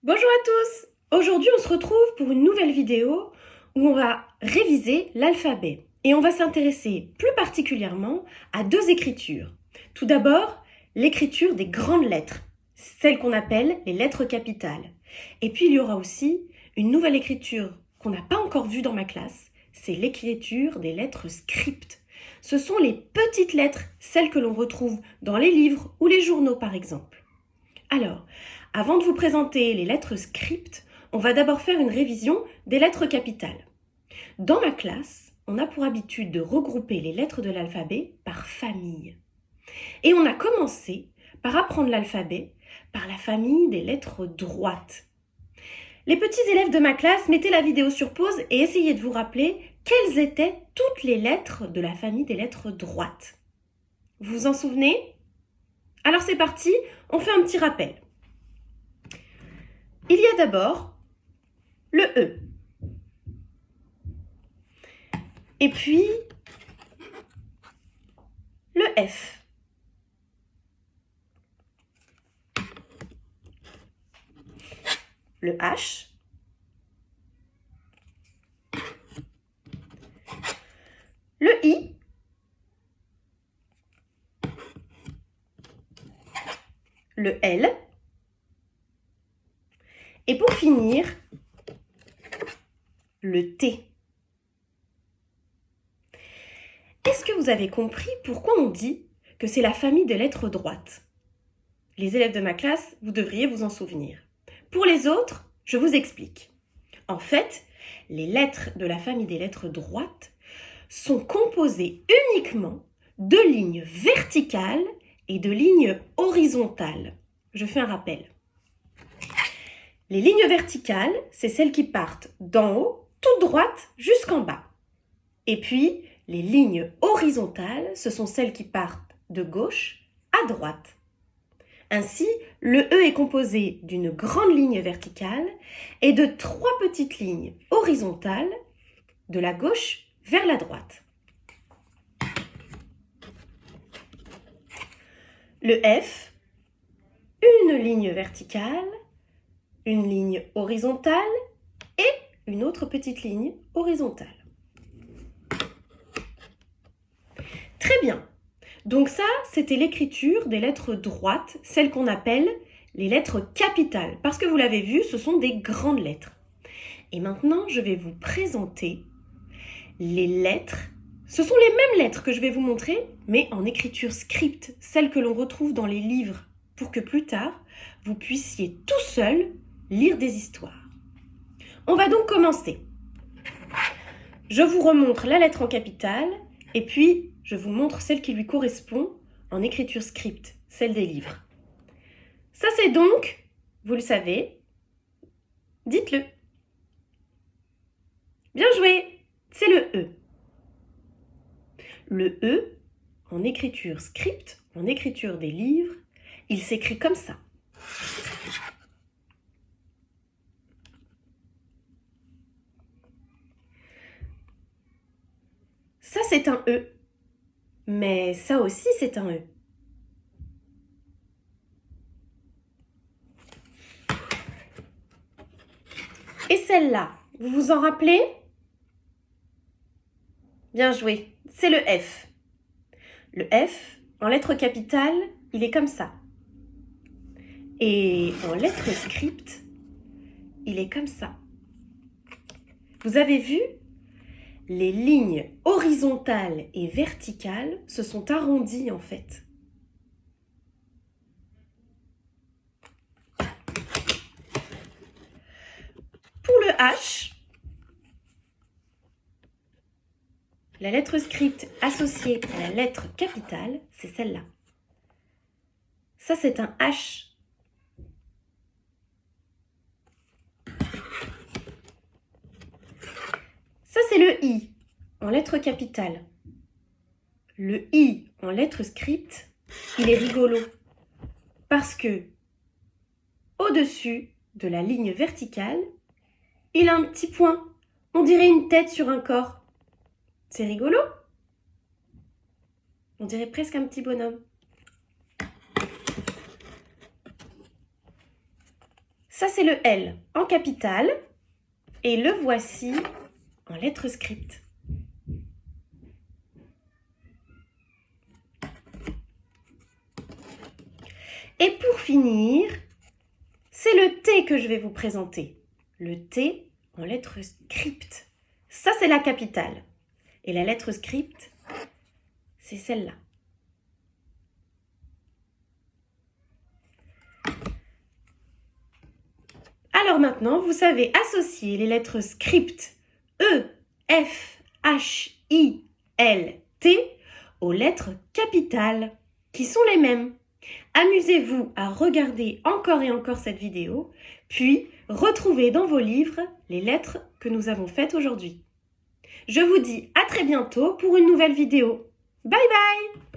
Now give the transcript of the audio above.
Bonjour à tous! Aujourd'hui, on se retrouve pour une nouvelle vidéo où on va réviser l'alphabet. Et on va s'intéresser plus particulièrement à deux écritures. Tout d'abord, l'écriture des grandes lettres, celles qu'on appelle les lettres capitales. Et puis, il y aura aussi une nouvelle écriture qu'on n'a pas encore vue dans ma classe, c'est l'écriture des lettres script. Ce sont les petites lettres, celles que l'on retrouve dans les livres ou les journaux par exemple. Alors, avant de vous présenter les lettres script, on va d'abord faire une révision des lettres capitales. Dans ma classe, on a pour habitude de regrouper les lettres de l'alphabet par famille. Et on a commencé par apprendre l'alphabet par la famille des lettres droites. Les petits élèves de ma classe mettaient la vidéo sur pause et essayaient de vous rappeler quelles étaient toutes les lettres de la famille des lettres droites. Vous vous en souvenez? Alors c'est parti, on fait un petit rappel. Il y a d'abord le E. Et puis le F. Le H. Le I. Le L. Et pour finir, le T. Est-ce que vous avez compris pourquoi on dit que c'est la famille des lettres droites? Les élèves de ma classe, vous devriez vous en souvenir. Pour les autres, je vous explique. En fait, les lettres de la famille des lettres droites sont composées uniquement de lignes verticales et de lignes horizontales. Je fais un rappel. Les lignes verticales, c'est celles qui partent d'en haut, toute droite, jusqu'en bas. Et puis, les lignes horizontales, ce sont celles qui partent de gauche à droite. Ainsi, le E est composé d'une grande ligne verticale et de 3 petites lignes horizontales de la gauche vers la droite. Le F, une ligne verticale, une ligne horizontale et une autre petite ligne horizontale. Très bien. Donc ça, c'était l'écriture des lettres droites, celles qu'on appelle les lettres capitales. Parce que vous l'avez vu, ce sont des grandes lettres. Et maintenant, je vais vous présenter les lettres. Ce sont les mêmes lettres que je vais vous montrer, mais en écriture script, celles que l'on retrouve dans les livres, pour que plus tard, vous puissiez tout seul lire des histoires. On va donc commencer. Je vous remontre la lettre en capitale et puis je vous montre celle qui lui correspond en écriture script, celle des livres. Ça c'est donc, vous le savez, dites-le. Bien joué, c'est le E. Le E, en écriture script, en écriture des livres, il s'écrit comme ça. Ça, c'est un E. Mais ça aussi, c'est un E. Et celle-là, vous vous en rappelez? Bien joué, c'est le F. Le F, en lettres capitales, il est comme ça. Et en lettres script, il est comme ça. Vous avez vu? Les lignes horizontales et verticales se sont arrondies en fait. Pour le H, la lettre script associée à la lettre capitale, c'est celle-là. Ça, c'est un H. Ça, c'est le I, en lettre capitale. Le I, en lettre script, il est rigolo. Parce que, au-dessus de la ligne verticale, il a un petit point. On dirait une tête sur un corps. C'est rigolo. On dirait presque un petit bonhomme. Ça, c'est le L en capitale et le voici en lettres script. Et pour finir, c'est le T que je vais vous présenter. Le T en lettres script. Ça, c'est la capitale. Et la lettre script, c'est celle-là. Alors maintenant, vous savez associer les lettres script E, F, H, I, L, T aux lettres capitales, qui sont les mêmes. Amusez-vous à regarder encore et encore cette vidéo, puis retrouvez dans vos livres les lettres que nous avons faites aujourd'hui. Je vous dis à très bientôt pour une nouvelle vidéo. Bye bye!